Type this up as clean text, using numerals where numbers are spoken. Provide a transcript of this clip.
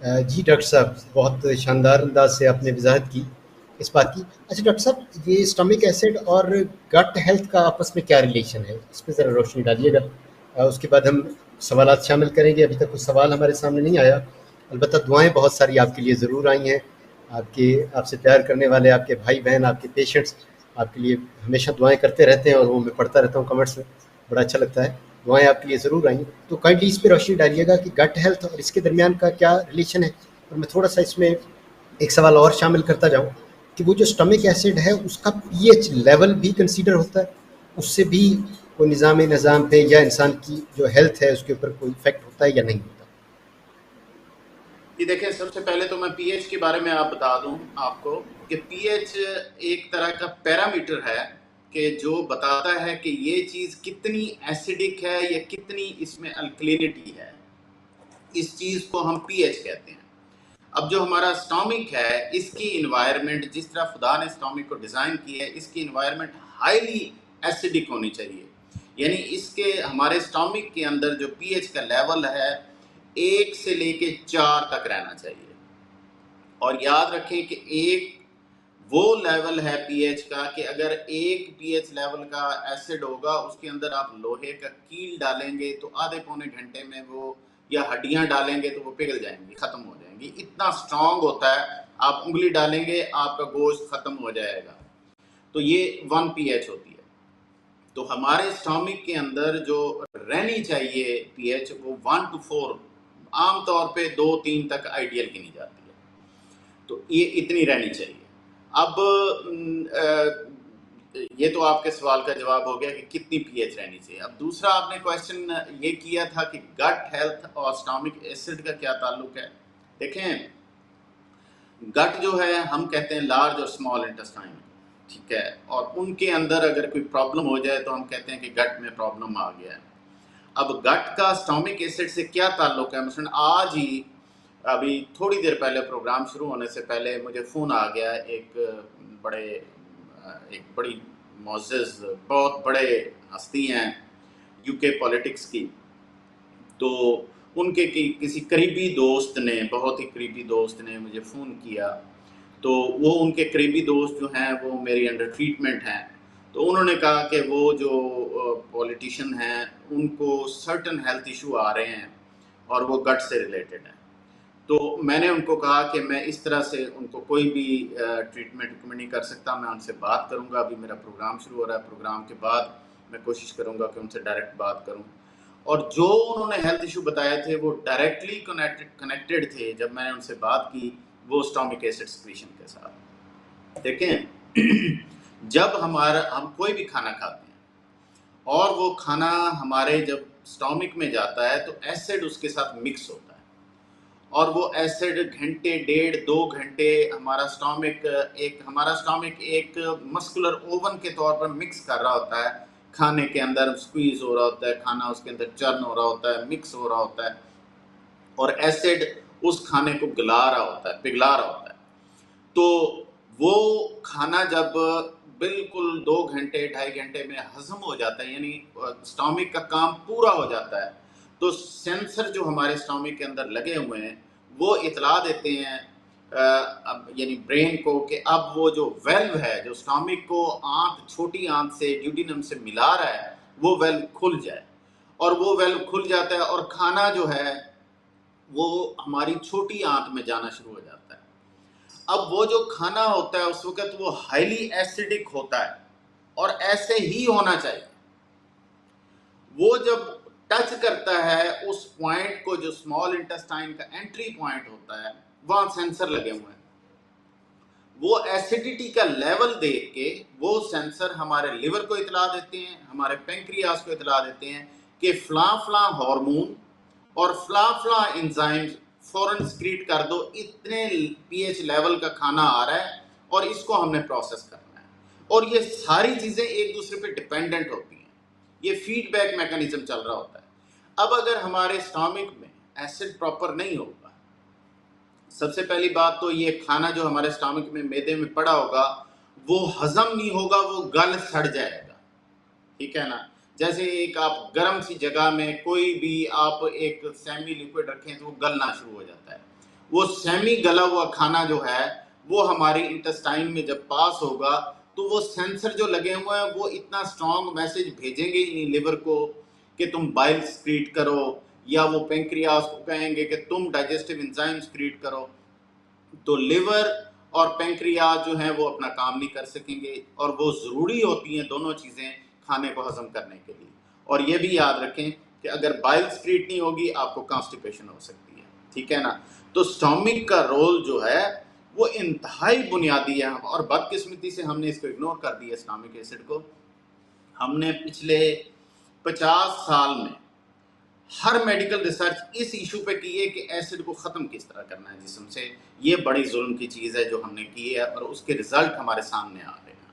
جی doctor صاحب، بہت شاندار انداز سے آپ نے وضاحت کی اس بات کی. اچھا ڈاکٹر صاحب، یہ اسٹمک ایسڈ اور گٹ ہیلتھ کا آپس میں کیا ریلیشن ہے؟ اس پہ ذرا روشنی ڈالیے گا. اس کے بعد ہم سوالات شامل کریں گے. ابھی تک کوئی سوال ہمارے سامنے نہیں آیا. البتہ دعائیں بہت ساری آپ کے لیے ضرور آئی ہیں. آپ سے پیار کرنے والے آپ کے بھائی بہن، آپ کے پیشنٹس آپ کے لیے ہمیشہ دعائیں کرتے رہتے ہیں، اور وہ میں پڑھتا رہتا ہوں کمنٹس میں، بڑا اچھا لگتا ہے. دعائیں آپ کے لیے ضرور آئیں. تو کائنڈلی اس پہ روشنی ڈالیے گا کہ گٹ ہیلتھ اور اس کے درمیان کا کیا ریلیشن ہے. اور میں تھوڑا سا اس میں ایک سوال اور شامل کرتا جاؤں کہ وہ جو اسٹمک ایسڈ ہے اس کا پی ایچ لیول بھی کنسیڈر ہوتا ہے؟ اس سے بھی کوئی نظام پہ یا انسان کی جو ہیلتھ ہے اس کے اوپر کوئی افیکٹ ہوتا ہے یا نہیں ہوتا؟ یہ دیکھیں، سب سے پہلے تو میں پی ایچ کے بارے میں آپ بتا دوں آپ کو کہ پی ایچ ایک طرح کا پیرامیٹر ہے کہ جو بتاتا ہے کہ یہ چیز کتنی ایسیڈک ہے یا کتنی اس میں الکلینٹی ہے. اس چیز کو ہم پی ایچ کہتے ہیں. اب جو ہمارا اسٹامک ہے، اس کی انوائرمنٹ، جس طرح خدا نے اسٹامک کو ڈیزائن کی ہے، اس کی انوائرمنٹ ہائیلی ایسیڈک ہونی چاہیے. یعنی اس کے ہمارے اسٹامک کے اندر جو پی ایچ کا لیول ہے 1 سے لے کے 4 تک رہنا چاہیے. اور یاد رکھیں کہ ایک وہ لیول ہے پی ایچ کا کہ اگر ایک پی ایچ لیول کا ایسڈ ہوگا، اس کے اندر آپ لوہے کا کیل ڈالیں گے تو آدھے پونے گھنٹے میں وہ، یا ہڈیاں ڈالیں گے تو وہ پگھل جائیں گی، ختم ہو جائیں گی. اتنا سٹرونگ ہوتا ہے. آپ انگلی ڈالیں گے آپ کا گوشت ختم ہو جائے گا. تو یہ 1 پی ایچ ہوتی ہے. تو ہمارے اسٹامک کے اندر جو رہنی چاہیے پی ایچ، وہ 1 to 4، عام طور پہ 2-3 تک آئیڈیل کی نہیں جاتی ہے. تو یہ اتنی رہنی چاہیے. اب یہ تو آپ کے سوال کا جواب ہو گیا کہ کتنی پی ایچ رہنی چاہیے. اب دوسرا آپ نے کویشچن یہ کیا تھا کہ گٹ ہیلتھ اور اسٹامک ایسڈ کا کیا تعلق ہے. دیکھیں، گٹ جو ہے ہم کہتے ہیں لارج اور اسمال انٹسٹائن، ٹھیک ہے، اور ان کے اندر اگر کوئی پرابلم ہو جائے تو ہم کہتے ہیں کہ گٹ میں پرابلم آ گیا ہے. اب گٹ کا اسٹامک ایسڈ سے کیا تعلق ہے؟ مثلاً آج ہی ابھی تھوڑی دیر پہلے پروگرام شروع ہونے سے پہلے مجھے فون آ گیا ایک بڑی معزز، بہت بڑے ہستی ہیں یو کے پولیٹکس کی. تو ان کے کسی قریبی دوست نے، بہت ہی قریبی دوست نے مجھے فون کیا. تو وہ ان کے قریبی دوست جو ہیں وہ میری انڈر ٹریٹمنٹ ہیں. تو انہوں نے کہا کہ وہ جو پولیٹیشین ہیں ان کو سرٹن ہیلتھ ایشو آ رہے ہیں اور وہ گٹ سے ریلیٹڈ ہیں. تو میں نے ان کو کہا کہ میں اس طرح سے ان کو کوئی بھی ٹریٹمنٹ ریکمنڈ نہیں کر سکتا. میں ان سے بات کروں گا. ابھی میرا پروگرام شروع ہو رہا ہے، پروگرام کے بعد میں کوشش کروں گا کہ ان سے ڈائریکٹ بات کروں. اور جو انہوں نے ہیلتھ ایشو بتایا تھے وہ ڈائریکٹلی کنیکٹڈ تھے، جب میں نے ان سے بات کی، وہ اسٹامک ایسڈ سیکریشن کے ساتھ. دیکھیں، جب ہم کوئی بھی کھانا کھاتے ہیں اور وہ کھانا ہمارے جب اسٹامک میں جاتا ہے تو ایسڈ اس کے ساتھ مکس ہوتا ہے، اور وہ ایسڈ گھنٹے، 1.5-2 گھنٹے ہمارا اسٹامک ایک مسکولر اوون کے طور پر مکس کر رہا ہوتا ہے. کھانے کے اندر سکویز ہو رہا ہوتا ہے، کھانا اس کے اندر چرن ہو رہا ہوتا ہے، مکس ہو رہا ہوتا ہے، اور ایسڈ اس کھانے کو گلا رہا ہوتا ہے، پگھلا رہا ہوتا ہے. تو وہ کھانا جب بالکل 2 گھنٹے 2.5 گھنٹے میں ہضم ہو جاتا ہے، یعنی اسٹامک کا کام پورا ہو جاتا ہے، تو سینسر جو ہمارے اسٹامک کے اندر لگے ہوئے ہیں وہ اطلاع دیتے ہیں یعنی برین کو کہ اب وہ جو ویلو ہے جو اسٹامک کو چھوٹی آنت سے ڈیوڈینم سے ملا رہا ہے، وہ ویلو کھل جائے. اور وہ ویلو کھل جاتا ہے اور کھانا جو ہے وہ ہماری چھوٹی آنت میں جانا شروع ہو جاتا ہے. اب وہ جو کھانا ہوتا ہے اس وقت وہ ہائیلی ایسیڈک ہوتا ہے، اور ایسے ہی ہونا چاہیے. وہ جب ٹچ کرتا ہے اس پوائنٹ کو جو اسمال انٹسٹائن کا انٹری پوائنٹ ہوتا ہے، وہاں سینسر لگے ہوئے ہیں. وہ ایسیڈیٹی کا لیول دیکھ کے وہ سینسر ہمارے لیور کو اطلاع دیتے ہیں، ہمارے پینکریاس کو اطلاع دیتے ہیں کہ فلاں فلاں ہارمون اور فلاں فلاں انزائمز فوراً سکریٹ کر دو، اتنے پی ایچ لیول کا کھانا آ رہا ہے اور اس کو ہم نے پروسیس کرنا ہے. اور یہ ساری چیزیں ایک دوسرے پہ ڈیپینڈنٹ ہوتی ہیں، یہ فیڈ بیک میکانزم چل رہا ہوتا ہے. اب اگر ہمارے اسٹامک میں ایسڈ پراپر نہیں ہوگا، سب سے پہلی بات تو یہ کھانا جو ہمارے اسٹامک میں معدے میں پڑا ہوگا وہ ہضم نہیں ہوگا، وہ گل سڑ جائے گا. ٹھیک ہے نا؟ جیسے ایک آپ گرم سی جگہ میں کوئی بھی آپ ایک سیمی لیکوڈ رکھیں تو وہ گلنا شروع ہو جاتا ہے. وہ سیمی گلا ہوا کھانا جو ہے وہ ہماری انٹسٹائن میں جب پاس ہوگا تو وہ سینسر جو لگے ہوئے ہیں وہ اتنا اسٹرانگ میسج بھیجیں گے لیور کو کہ تم بائل سکریٹ کرو، یا وہ پینکریاس کو کہیں گے کہ تم ڈائجسٹیو انزائم سکریٹ کرو. تو لیور اور پینکریاس جو ہیں وہ اپنا کام نہیں کر سکیں گے، اور وہ ضروری ہوتی ہیں دونوں چیزیں کھانے کو ہضم کرنے کے لیے. اور یہ بھی یاد رکھیں کہ اگر بائل سکریٹ نہیں ہوگی آپ کو کانسٹیپیشن ہو سکتی ہے، ٹھیک ہے نا. تو سٹامک کا رول جو ہے وہ انتہائی بنیادی ہے، اور بدقسمتی سے ہم نے اس کو اگنور کر دیا سٹامک ایسڈ کو. ہم نے پچھلے 50 سال میں ہر میڈیکل ریسرچ اس ایشو پہ کی ہے کہ ایسڈ کو ختم کس طرح کرنا ہے جسم سے. یہ بڑی ظلم کی چیز ہے جو ہم نے کی ہے، اور اس کے رزلٹ ہمارے سامنے آ رہے ہیں.